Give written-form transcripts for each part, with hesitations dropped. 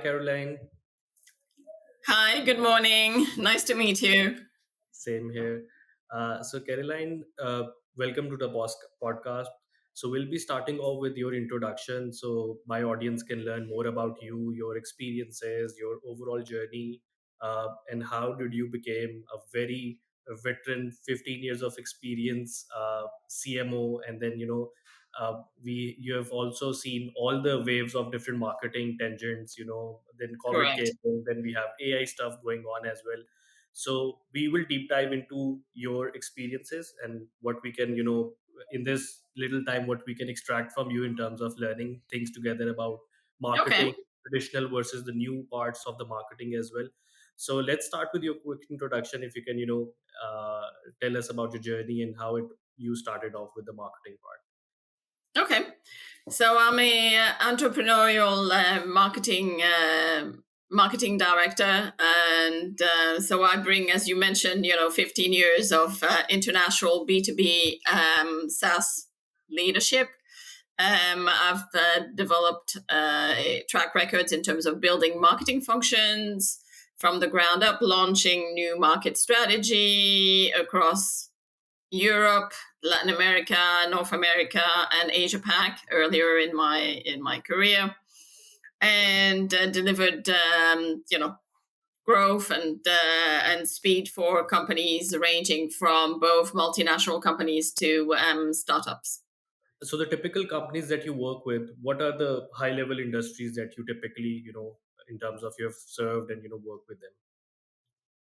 Caroline. Hi, good morning. Nice to meet you. Same here. Caroline, welcome to the podcast. So, we'll be starting off with your introduction so my audience can learn more about you, your experiences, your overall journey, and how did you become a very veteran, 15 years of experience CMO, and then we you have also seen all the waves of different marketing tangents. Then COVID came, Correct. then we have AI stuff going on as well. So we will deep dive into your experiences and what we can, in this little time, what we can extract from you in terms of learning things together about Okay. marketing, traditional versus the new parts of the marketing as well. So let's start with your quick introduction. If you can, tell us about your journey and how you started off with the marketing part. Okay. So I'm a entrepreneurial marketing director, and so I bring, as you mentioned, 15 years of international B2B SaaS leadership. I've developed track records in terms of building marketing functions from the ground up, launching new market strategy across Europe, Latin America, North America, and Asia Pac earlier in my career, and delivered growth and speed for companies ranging from both multinational companies to startups. So the typical companies that you work with, what are the high level industries that you typically, in terms of you have served and, work with them?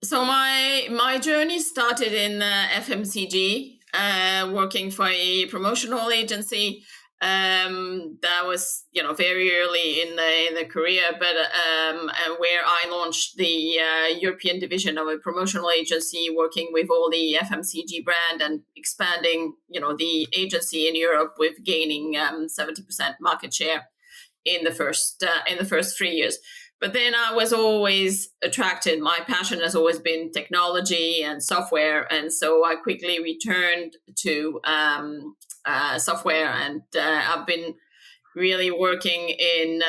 So my journey started in FMCG, working for a promotional agency. That was very early in the career, but where I launched the European division of a promotional agency, working with all the FMCG brand and expanding the agency in Europe with gaining 70% market share in the first 3 years. But then I was always attracted. My passion has always been technology and software, and so I quickly returned to software, and I've been really working in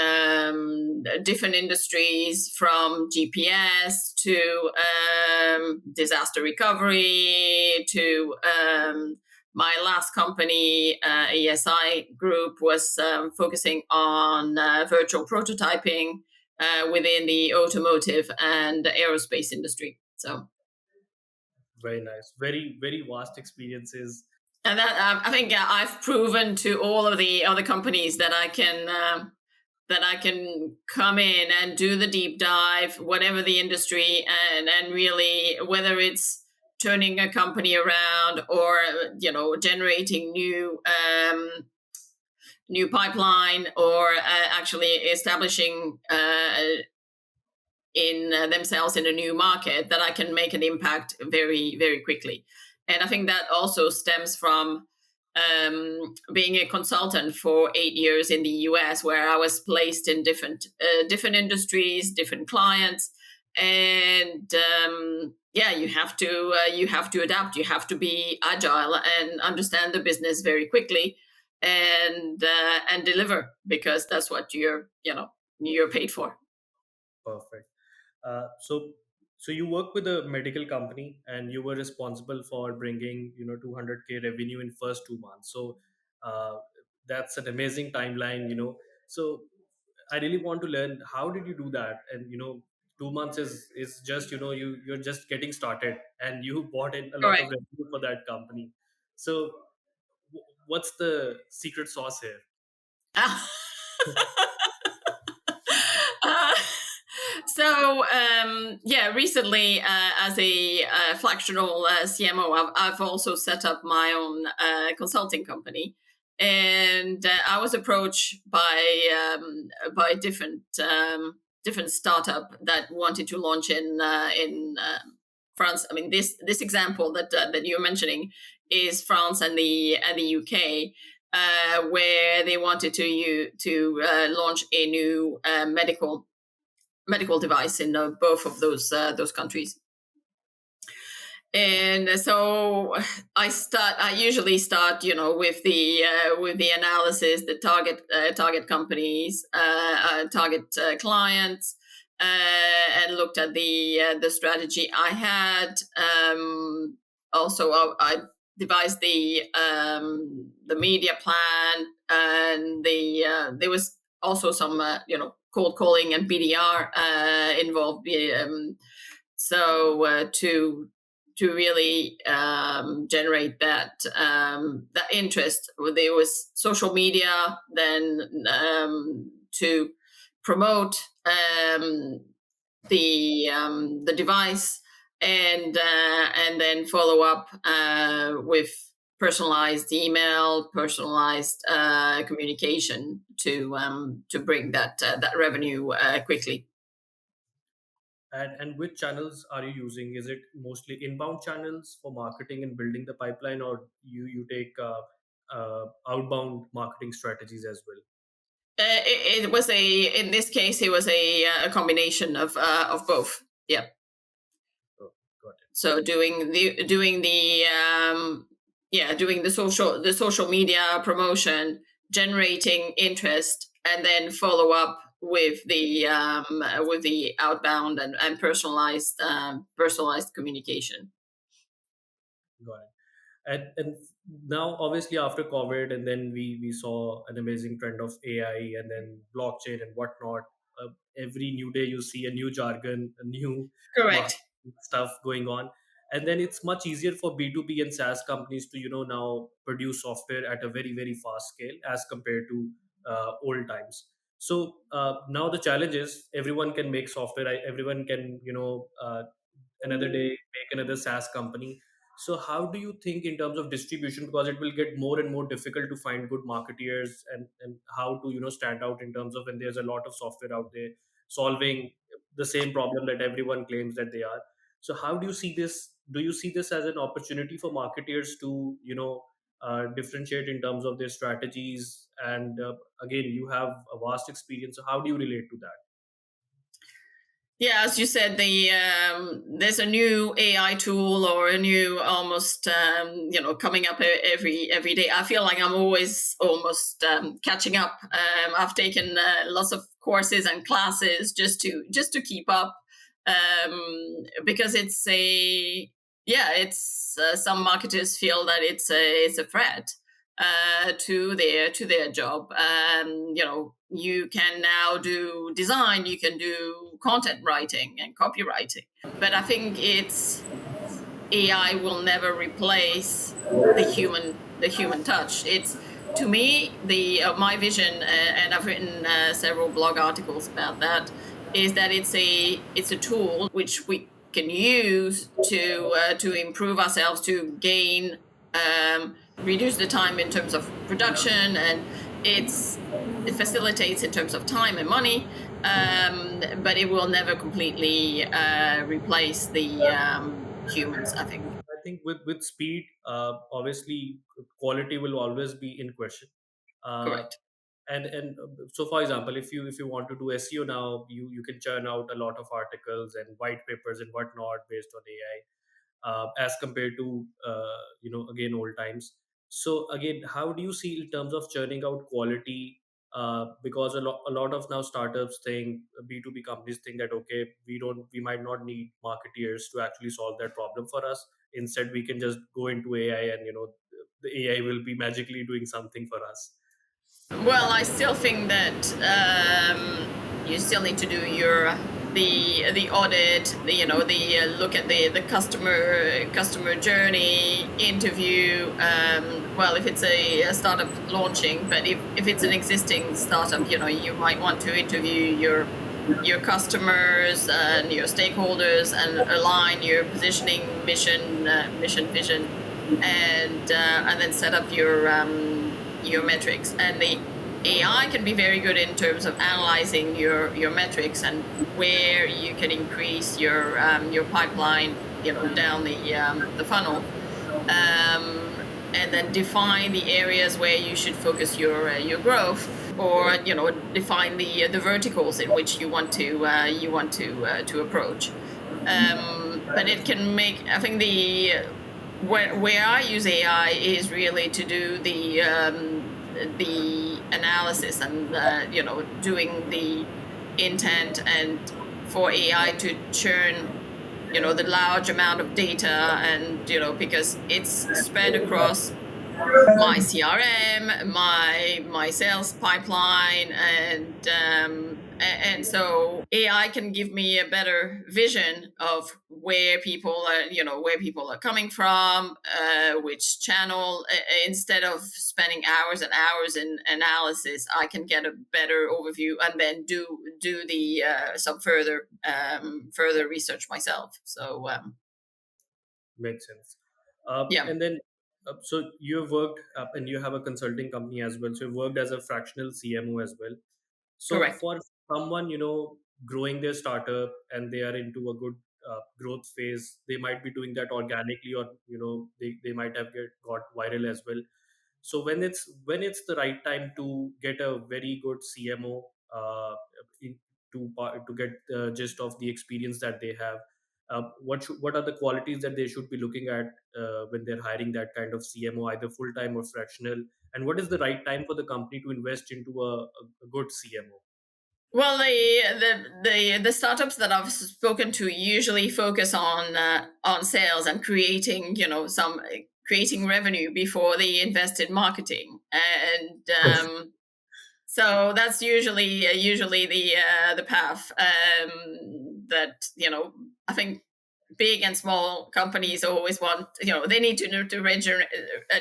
different industries, from GPS to disaster recovery to my last company, ESI Group, was focusing on virtual prototyping within the automotive and aerospace industry. So, Very nice. Very, very vast experiences. and that I think I've proven to all of the other companies that I can come in and do the deep dive, whatever the industry, and really, whether it's turning a company around or generating new pipeline, or actually establishing in themselves in a new market, that I can make an impact very, very quickly. And I think that also stems from being a consultant for 8 years in the US, where I was placed in different industries, different clients, and you have to adapt. You have to be agile and understand the business very quickly, and deliver, because that's what you're paid for. Perfect. So you work with a medical company and you were responsible for bringing 200K revenue in first 2 months. So uh, that's an amazing timeline. So I really want to learn, how did you do that? And 2 months is just, you're just getting started and you bought in a lot of Correct. revenue for that company. So what's the secret sauce here? Uh, recently, as a fractional CMO, I've also set up my own consulting company, and I was approached by different startup that wanted to launch in France. I mean, this example that you're mentioning is France and the UK, where they wanted to launch a new medical device in both of those countries. And so I usually start, with the analysis, the target companies, target clients, and looked at the strategy I had. Also, I devised the media plan, and there was also some cold calling and BDR involved. So to really generate that interest, there was social media, then to promote the device, and then follow up with personalized email, personalized communication to bring that revenue quickly. And which channels are you using? Is it mostly inbound channels for marketing and building the pipeline, or you take outbound marketing strategies as well? It was in this case, it was a combination of both. Yeah. Oh, got it. So doing the social media promotion, generating interest, and then follow up with the outbound and personalized communication. Got it. And now obviously after COVID, and then we saw an amazing trend of AI and then blockchain and whatnot. Every new day you see a new jargon, a new Correct. marketing stuff going on. And then it's much easier for B2B and SaaS companies to now produce software at a very very fast scale as compared to old times. So now the challenge is everyone can make software. Everyone can another day make another SaaS company. So how do you think in terms of distribution, because it will get more and more difficult to find good marketeers, and how to stand out in terms of when there's a lot of software out there solving the same problem that everyone claims that they are. So how do you see this? Do you see this as an opportunity for marketeers to differentiate in terms of their strategies? And again, you have a vast experience. So how do you relate to that? Yeah, as you said, there's a new AI tool or a new almost coming up every day. I feel like I'm always almost catching up. I've taken lots of courses and classes just to keep up, because it's some marketers feel that it's a threat to their job. You can now do design, you can do content writing and copywriting, but I think it's AI will never replace the human touch. It's, to me, the my vision, and I've written several blog articles about that, is that it's a tool which we can use to improve ourselves, to gain, reduce the time in terms of production, and it facilitates in terms of time and money, but it will never completely replace the humans, I think. I think with speed, obviously quality will always be in question. Uh, Correct. and so, for example, if you want to do SEO now, you can churn out a lot of articles and white papers and whatnot based on AI, as compared to again old times. So again, how do you see in terms of churning out quality? Because a lot of now startups think, B2B companies think that, okay, we might not need marketeers to actually solve that problem for us. Instead, we can just go into AI, and the AI will be magically doing something for us. Well, I still think that you still need to do the audit, look at the customer journey, interview. Well, if it's a startup launching, but if it's an existing startup, you might want to interview your customers and your stakeholders and align your positioning, mission, vision, and then set up your metrics. And the AI can be very good in terms of analyzing your metrics and where you can increase your pipeline, down the funnel, and then define the areas where you should focus your growth, or define the verticals in which you want to approach. but it can make, I think where I use AI is really to do the analysis and doing the intent, and for AI to churn the large amount of data, and because it's spread across my CRM, my sales pipeline, and so AI can give me a better vision of where people are coming from, which channel. Instead of spending hours and hours in analysis, I can get a better overview and then do the some further research myself. So Makes sense. yeah, And then, so you've worked and you have a consulting company as well. So you've worked as a fractional CMO as well. So correct. for someone, growing their startup and they are into a good growth phase, they might be doing that organically, or they might have got viral as well. So when it's the right time to get a very good CMO, in, to get the gist of the experience that they have, what are the qualities that they should be looking at when they're hiring that kind of CMO, either full time or fractional, and what is the right time for the company to invest into a good CMO? Well, the startups that I've spoken to usually focus on sales and creating, some creating revenue before they invest in marketing, and so that's usually the path, that I think big and small companies always want, they need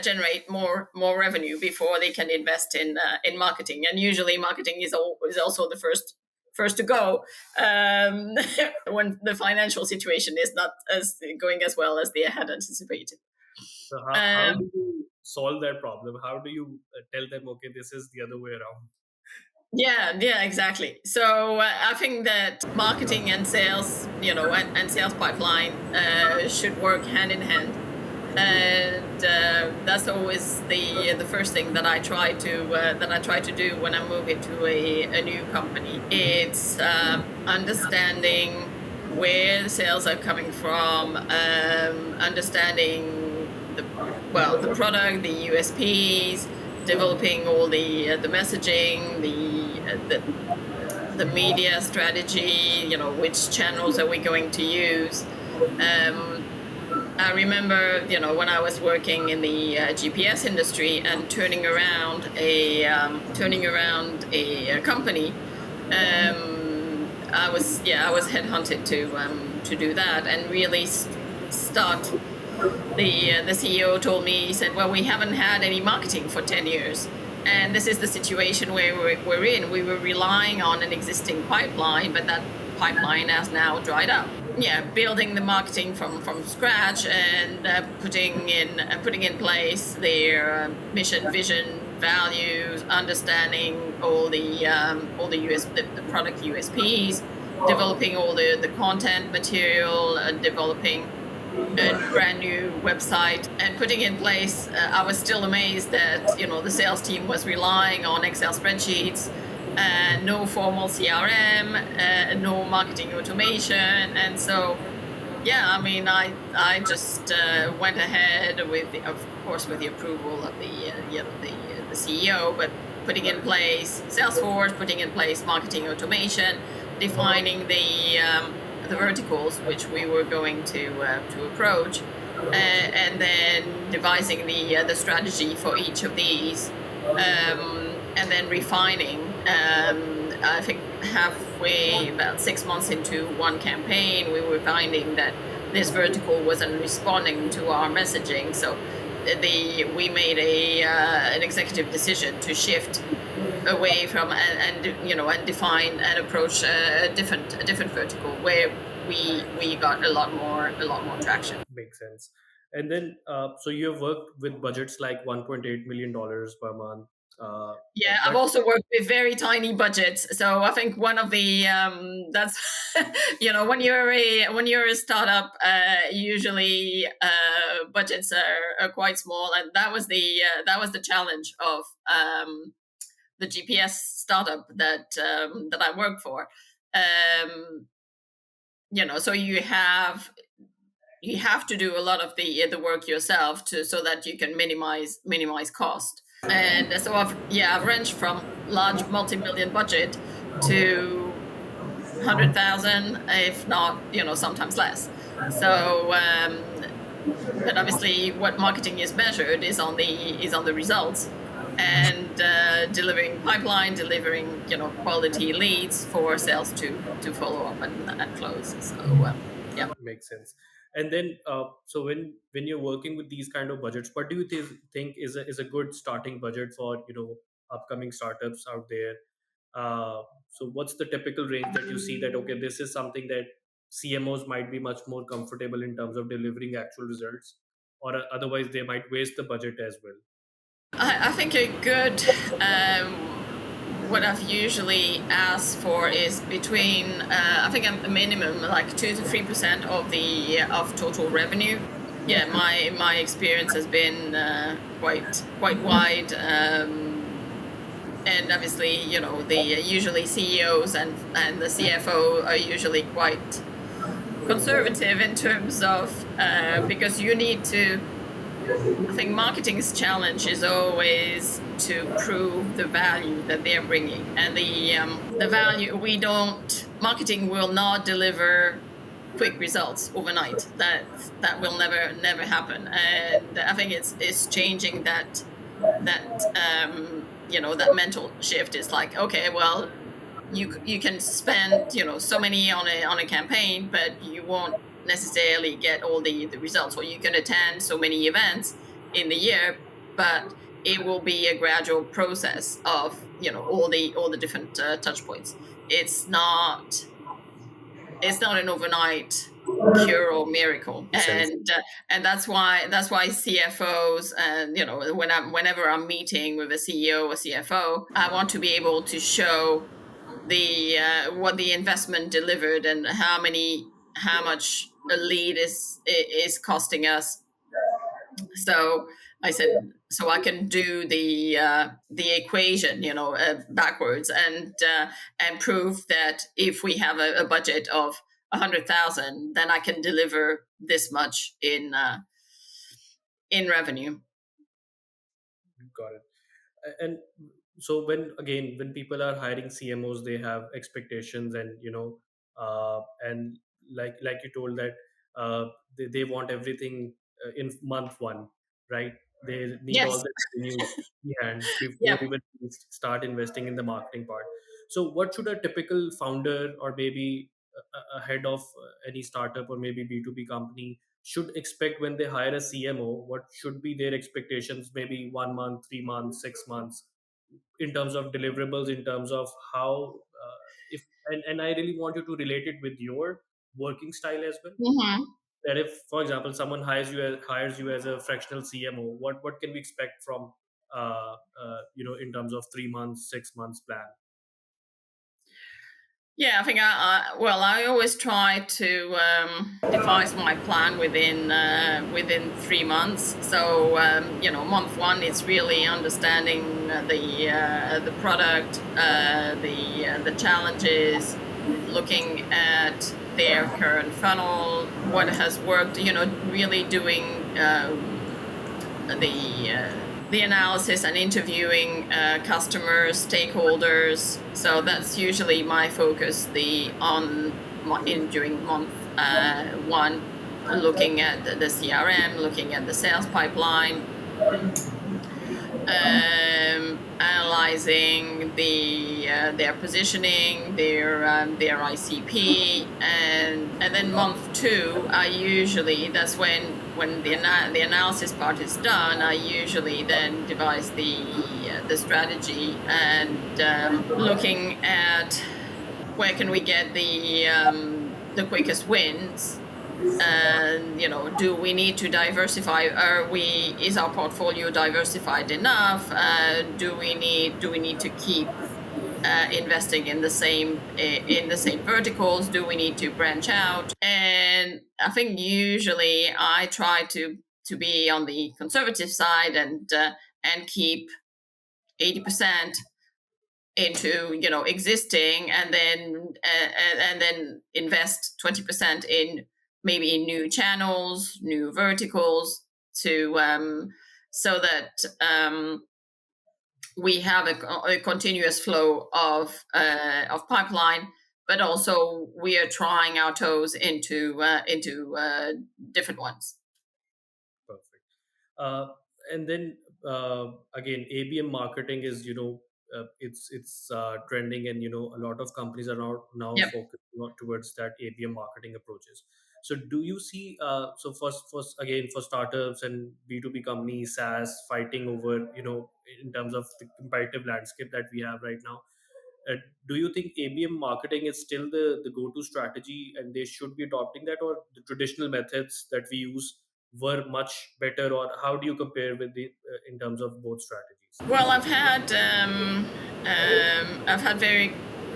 generate more revenue before they can invest in marketing, and usually marketing is also the first to go, um, when the financial situation is not as going as well as they had anticipated. So how um, do you solve that problem? How do you tell them, okay, this is the other way around? yeah, exactly. So I think that marketing and sales, and sales pipeline should work hand in hand, and that's always the first thing that I try to do when I move into a new company. It's understanding where the sales are coming from, understanding the product, the USPs, developing all the messaging, the media strategy. Which channels are we going to use? Um, I remember, when I was working in the GPS industry and turning around a company. I was headhunted to do that, and really start. The CEO told me, he said, "Well, we haven't had any marketing for 10 years, and this is the situation where we're in. We were relying on an existing pipeline, but that pipeline has now dried up." Yeah, building the marketing from scratch, and putting in place their mission, vision, values, understanding all the product USPs, developing all the content material, developing a brand new website, and putting in place. I was still amazed that the sales team was relying on Excel spreadsheets, no formal CRM, no marketing automation, and so yeah, I mean, I just went ahead of course, with the approval of the CEO, but putting in place Salesforce, putting in place marketing automation, defining the verticals which we were going to approach, and then devising the strategy for each of these, and then refining. I think halfway, about 6 months into one campaign, we were finding that this vertical wasn't responding to our messaging. So we made an executive decision to shift away from, and define and approach a different vertical where we got a lot more traction. Makes sense. And then, so you have worked with budgets like $1.8 million per month. Uh, Yeah, I've but also worked with very tiny budgets. So I think one of the that's when you're a startup, usually budgets are quite small, and that was the challenge of the GPS startup that I work for. Um, so you have you have to do a lot of the work yourself to so that you can minimize cost. And so I've ranged from large multi-million budget to 100,000, if not, sometimes less. So, but obviously, what marketing is measured is on the results, and delivering pipeline, delivering quality leads for sales to follow up and close. So, yeah. Makes sense. And then, so when you're working with these kind of budgets, what do you think is a good starting budget for upcoming startups out there? So what's the typical range that you see that okay, this is something that CMOs might be much more comfortable in terms of delivering actual results, or otherwise they might waste the budget as well. I think a good what I've usually asked for is between I think a minimum like 2 to 3% of total revenue. Yeah, my experience has been quite wide, and obviously the usually CEOs and the CFO are usually quite conservative in terms of because you need to. I think marketing's challenge is always to prove the value that they're bringing, and the value marketing will not deliver quick results overnight. That will never happen, and I think it's changing that mental shift. Is like, okay, well, you can spend so many on a campaign, but you won't necessarily get all the results, or you can attend so many events in the year, but it will be a gradual process of all the different touch points. It's not an overnight cure or miracle, Makes sense. and that's why CFOs, and whenever I'm meeting with a CEO or CFO, I want to be able to show the what the investment delivered and how much a lead is costing us. So I said, so I can do the equation, backwards, and prove that if we have a budget of 100,000, then I can deliver this much in revenue. Got it. And so when people are hiring CMOs, they have expectations, and and like you told that they want everything in month one, right? They need all Yes. the revenue in hand before Yeah. even start investing in the marketing part. So what should a typical founder, or maybe a head of any startup, or maybe B2B company should expect when they hire a CMO? What should be their expectations? Maybe 1 month, 3 months, 6 months, in terms of deliverables, in terms of how, if and I really want you to relate it with your working style as well. Hmm. That if, for example, someone hires you as a fractional CMO, what can we expect from in terms of 3 months, 6 months plan? Yeah, I think I always try to devise my plan within 3 months. So month one is really understanding the product, the challenges, looking at their current funnel, what has worked. Really doing the analysis and interviewing customers, stakeholders. So that's usually my focus. During month one, looking at the CRM, looking at the sales pipeline, analyzing their positioning, their ICP, and then month two, that's when the analysis part is done. I usually then devise the strategy, and looking at where can we get the quickest wins, and do we need to diversify? Is our portfolio diversified enough? Do we need to keep investing in the same verticals? Do we need to branch out? And I think usually I try to be on the conservative side, and keep 80% into existing, and then invest 20% in maybe new channels, new verticals, to so that we have a continuous flow of pipeline, but also we are trying our toes into different ones. Perfect. Uh, and then again, ABM marketing is, it's trending, and a lot of companies are now Yep. focusing towards that ABM marketing approaches. So do you see, so first again, for startups and B2B companies, SaaS, fighting over, in terms of the competitive landscape that we have right now, uh, do you think ABM marketing is still the go-to strategy, and they should be adopting that, or the traditional methods that we use were much better, or how do you compare with the in terms of both strategies? Well, I've had very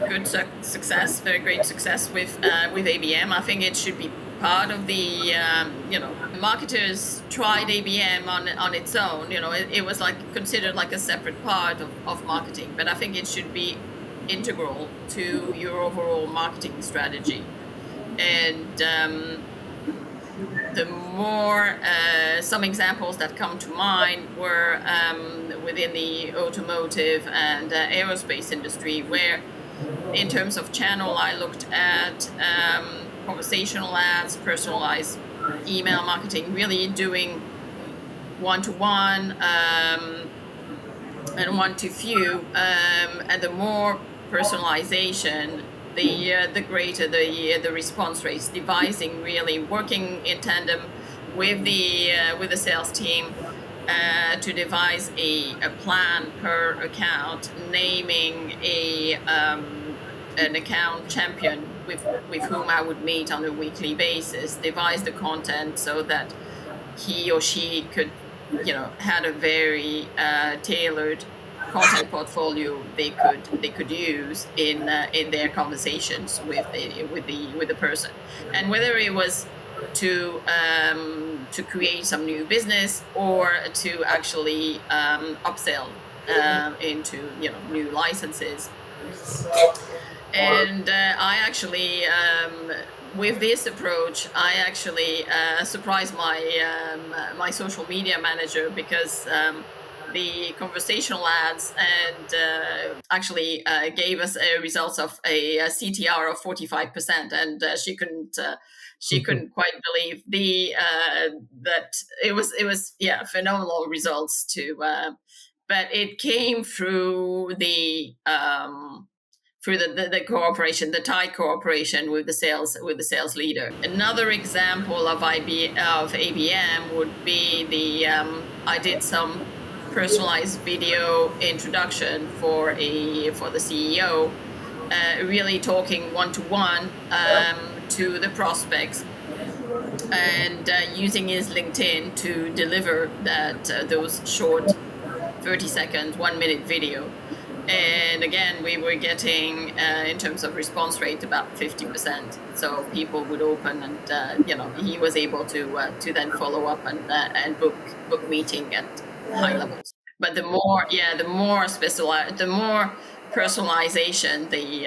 good success, very great success with ABM. I think it should be part of the marketers tried ABM on its own. It was like considered like a separate part of marketing, but I think it should be integral to your overall marketing strategy. And the more some examples that come to mind were within the automotive and aerospace industry, where in terms of channel I looked at conversational ads, personalized email marketing, really doing one-to-one and one-to-few, and the more personalization, the greater the response rates. Devising, really working in tandem with the sales team to devise a plan per account, naming an account champion with whom I would meet on a weekly basis, devise the content so that he or she could, had a very tailored content portfolio they could use in their conversations with the person, and whether it was to create some new business or to actually upsell into new licenses. And I actually, with this approach, I actually surprised my social media manager, because the conversational ads and actually gave us a results of a CTR of 45%, and she couldn't quite believe the that it was yeah, phenomenal results too. But it came through the cooperation, the tight cooperation with the sales leader. Another example of ABM would be I did some personalized video introduction for the CEO, really talking one-to-one to the prospects, and using his LinkedIn to deliver those short 30 seconds, 1 minute video. And again, we were getting, in terms of response rate, about 50%. So people would open, and he was able to then follow up and book meeting at high levels. But the more specialized, the more personalization, the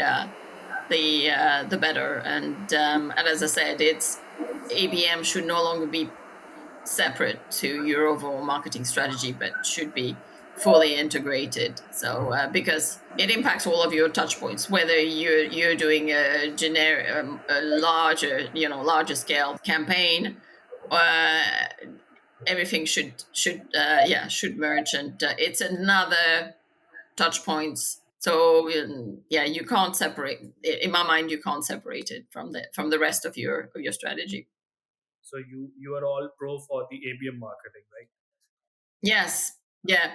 better. And as I said, it's ABM should no longer be separate to your overall marketing strategy, but should be fully integrated. So because it impacts all of your touch points, whether you're doing a generic, a larger scale campaign, uh, everything should merge, and it's another touch points. So you can't separate. In my mind, you can't separate it from the rest of your strategy. So you are all pro for the ABM marketing, right? Yes, yeah,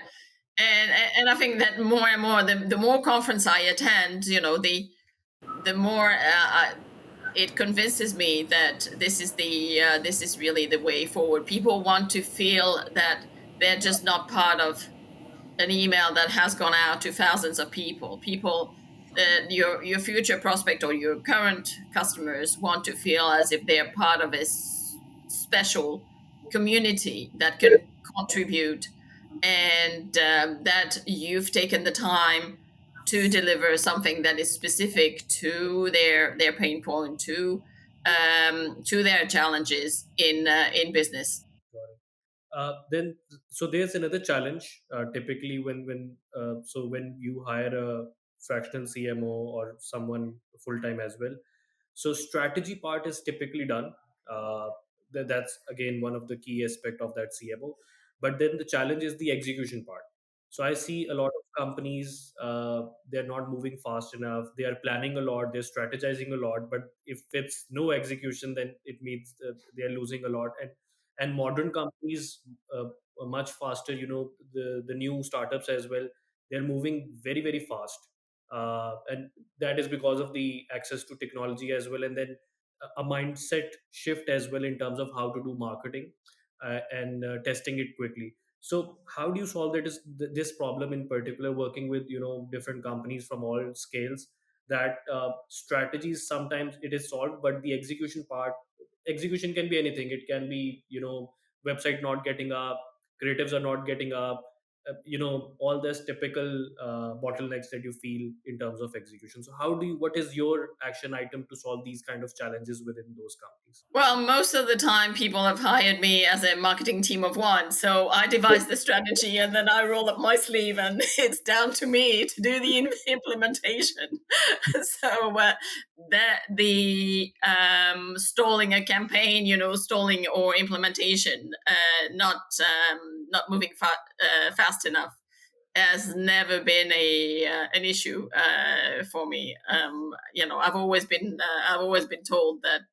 and I think that more and more, the more conference I attend, the more it convinces me that this is really the way forward. People want to feel that they're just not part of an email that has gone out to thousands of people. Your future prospect or your current customers want to feel as if they are part of a special community that can contribute, and that you've taken the time to deliver something that is specific to their pain point, to to their challenges in business. Then so there's another challenge typically when you hire a fractional CMO or someone full time as well. So strategy part is typically done. uh, that's again one of the key aspect of that CMO. But then the challenge is the execution part. So I see a lot of companies, they're not moving fast enough, they are planning a lot, they're strategizing a lot, but if it's no execution, then it means they're losing a lot. And modern companies are much faster. The new startups as well, they're moving very very fast. And that is because of the access to technology as well, and then a mindset shift as well in terms of how to do marketing and testing it quickly. So how do you solve this problem in particular, working with different companies from all scales, that strategies sometimes it is solved, but the execution can be anything. It can be website not getting up, creatives are not getting up, all those typical bottlenecks that you feel in terms of execution. So what is your action item to solve these kind of challenges within those companies? Well, most of the time, people have hired me as a marketing team of one. So I devise the strategy and then I roll up my sleeve, and it's down to me to do the implementation. So the stalling a campaign, stalling or implementation, not moving fast enough, has never been an issue for me. I've always been told that.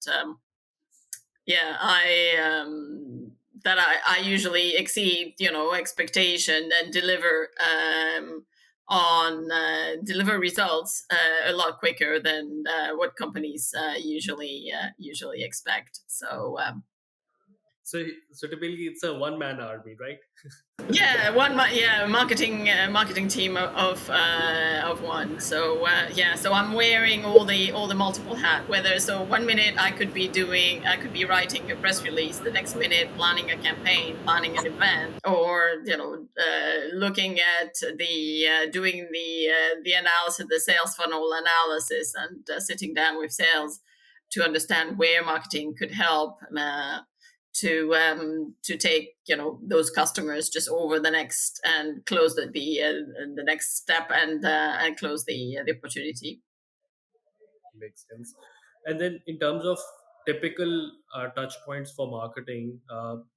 Yeah, I usually exceed expectation and deliver results a lot quicker than what companies usually expect. So So typically it's a one man army, right? yeah, marketing team of one. So so I'm wearing all the multiple hat. Whether so 1 minute I could be writing a press release, the next minute planning a campaign, planning an event, or looking at doing the analysis, the sales funnel analysis, and sitting down with sales to understand where marketing could help. To take those customers just over the next and close the next step and close the opportunity. Makes sense. And then in terms of typical touch points for marketing,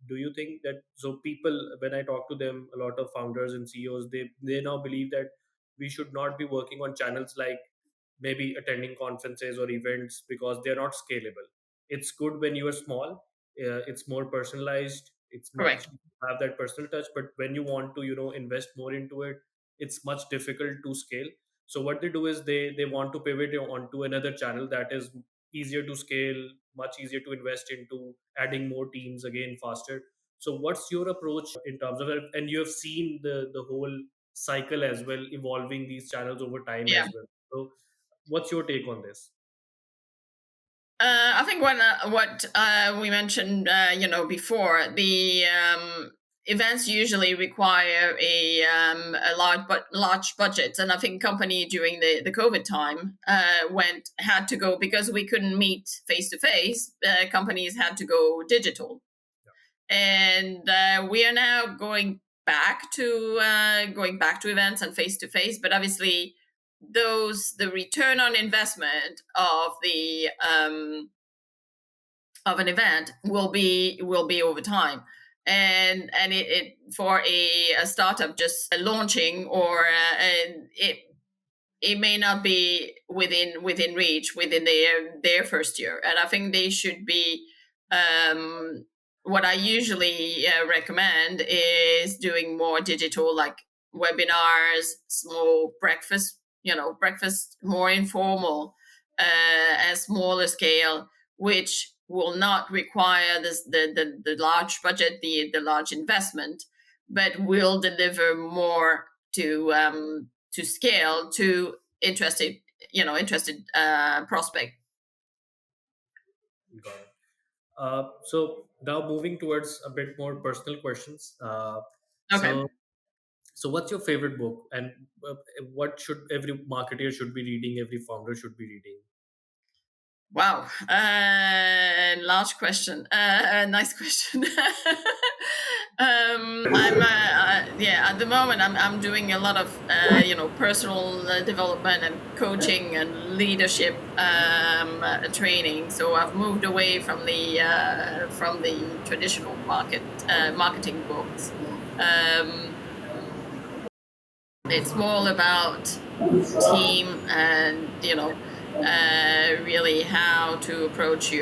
do you think that, so people, when I talk to them, a lot of founders and CEOs, they now believe that we should not be working on channels like maybe attending conferences or events because they're not scalable. It's good when you are small, it's more personalized, it's much Correct. have that personal touch. But when you want to invest more into it, it's much difficult to scale. So what they do is they want to pivot onto another channel that is easier to scale, much easier to invest into, adding more teams again faster. So what's your approach in terms of it? And you have seen the whole cycle as well, evolving these channels over time Yeah. as well. So what's your take on this? I think what we mentioned, before, the events usually require a large budget, and I think company during the COVID time had to go because we couldn't meet face to face. Companies had to go digital, and we are now going back to events and face to face. But obviously, the return on investment of an event will be over time, and it for a startup just launching, or it may not be within reach within their first year. And I think they should be, what I usually recommend is doing more digital, like webinars, small breakfast, more informal, and smaller scale, which will not require the large budget, the large investment, but will deliver more to scale to interested prospect. Got it. So now moving towards a bit more personal questions. Okay. So so what's your favorite book, and what should every marketer should be reading, every founder should be reading? Wow, large question. Nice question. Yeah. At the moment, I'm doing a lot of personal development and coaching and leadership training. So I've moved away from the traditional marketing books. Um, it's more about team and really how to approach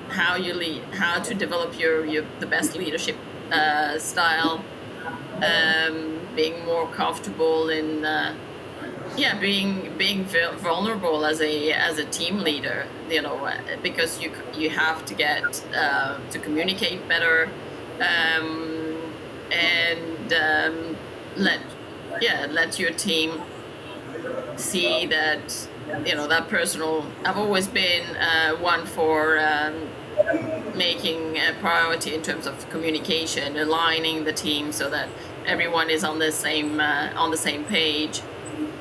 how you lead, how to develop your the best leadership style, being more comfortable in being vulnerable as a team leader, because you have to get to communicate better, and let your team see that that personal. I've always been one for making a priority in terms of communication, aligning the team so that everyone is on the same page,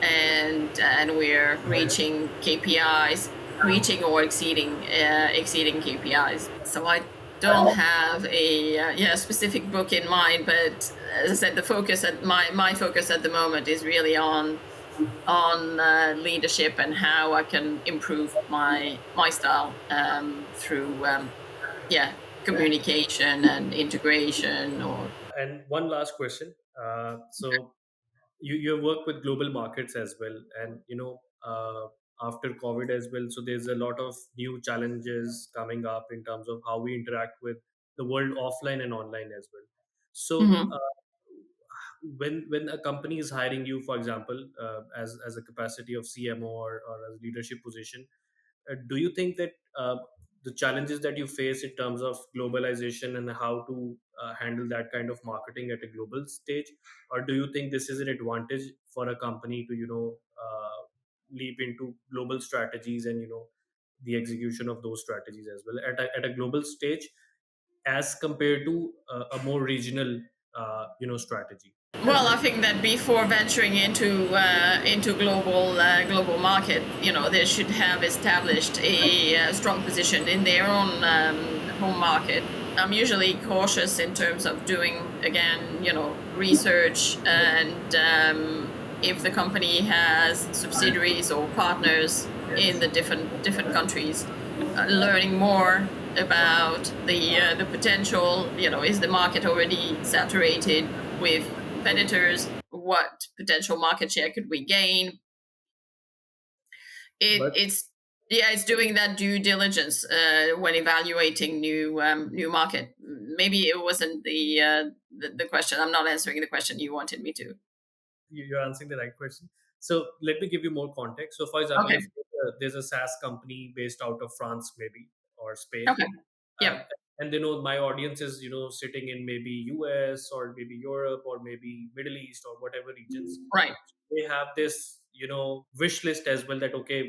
and we're reaching KPIs, reaching or exceeding KPIs. So I don't have a specific book in mind, but as I said, the focus at my focus at the moment is really on leadership and how I can improve my style through communication and integration. Or And one last question. So you have worked with global markets as well, and after COVID as well. So there's a lot of new challenges coming up in terms of how we interact with the world offline and online as well. So Mhm. when a company is hiring you, for example, as a capacity of CMO or as leadership position, do you think that the challenges that you face in terms of globalization and how to handle that kind of marketing at a global stage, or do you think this is an advantage for a company to leap into global strategies and the execution of those strategies as well at a global stage as compared to a more regional strategy? Well, I think that before venturing into global market, they should have established a strong position in their own home market. I'm usually cautious in terms of doing, again, research, and if the company has subsidiaries or partners in the different countries, learning more about the potential. Is the market already saturated with competitors? What potential market share could we gain? But It's it's doing that due diligence when evaluating new market. Maybe it wasn't the question. I'm not answering the question you wanted me to. you're answering the right question. So let me give you more context. So, for example, Okay. if there's a SaaS company based out of France, maybe, or Spain, Okay. uh, Yep. and my audience is sitting in maybe US or maybe Europe or maybe Middle East or whatever regions, Right. they have this wish list as well, that okay,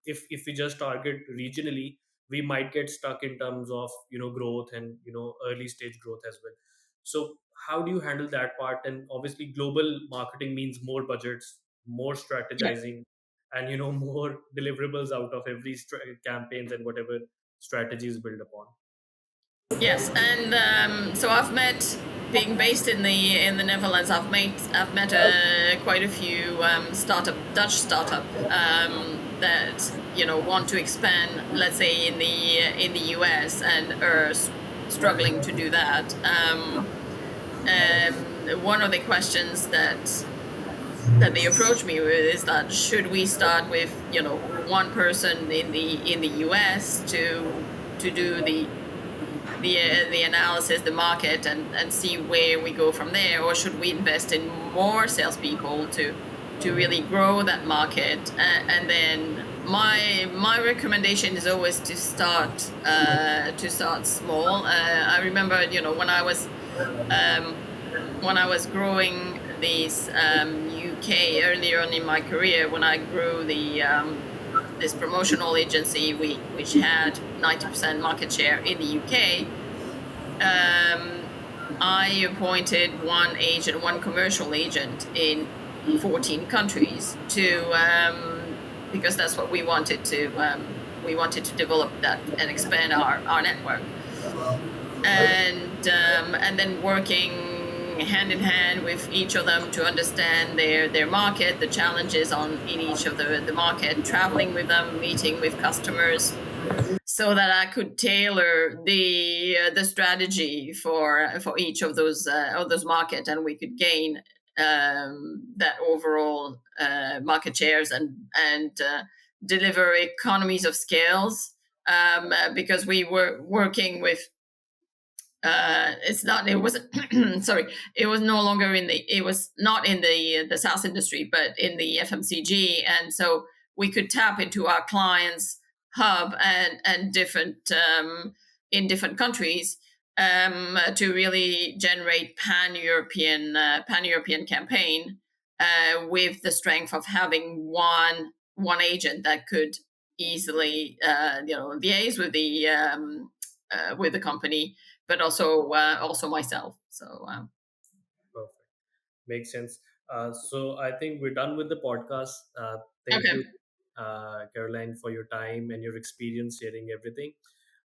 if we just target regionally, we might get stuck in terms of growth and early stage growth as well. So how do you handle that part? And obviously global marketing means more budgets, more Yep. strategizing, and more deliverables out of every campaigns and whatever strategies built upon. Yes, and so I've met, being based in the Netherlands. I've met quite a few Dutch startup that want to expand, let's say in the US, and are struggling to do that. One of the questions that they approach me with is that should we start with one person in the US to do the analysis, the market, and see where we go from there, or should we invest in more salespeople to really grow that market? And then my recommendation is always to start small. I remember, when I was growing these UK earlier on in my career, when I grew this promotional agency, which had 90% market share in the UK. I appointed one commercial agent in 14 countries because that's what we wanted to. we wanted to develop that and expand our network, and then working hand in hand with each of them to understand their market, the challenges in each of the market, traveling with them, meeting with customers, so that I could tailor the strategy for each of those market, and we could gain that overall market shares and deliver economies of scales, because we were working with it's not it was sorry, it was no longer it was not in the SaaS industry, but in the FMCG, and so we could tap into our clients hub and different in different countries, to really generate pan-European campaign, with the strength of having one agent that could easily liaise with the company, but also myself. So Perfect. Makes sense. So I think we're done with the podcast. Thank you, okay. Caroline, for your time and your experience sharing everything.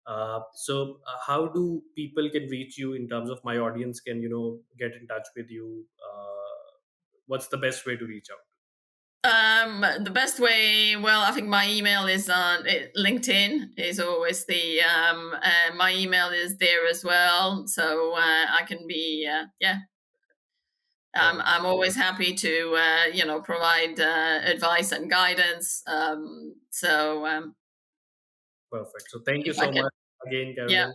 How do people can reach you in terms of my audience can get in touch with you? What's the best way to reach out? The best way, well, I think my email is on LinkedIn is always my email is there as well. So I can be, yeah, Perfect. I'm always happy to, provide advice and guidance. So Perfect. So thank you if I so can, much again, yeah, Caroline.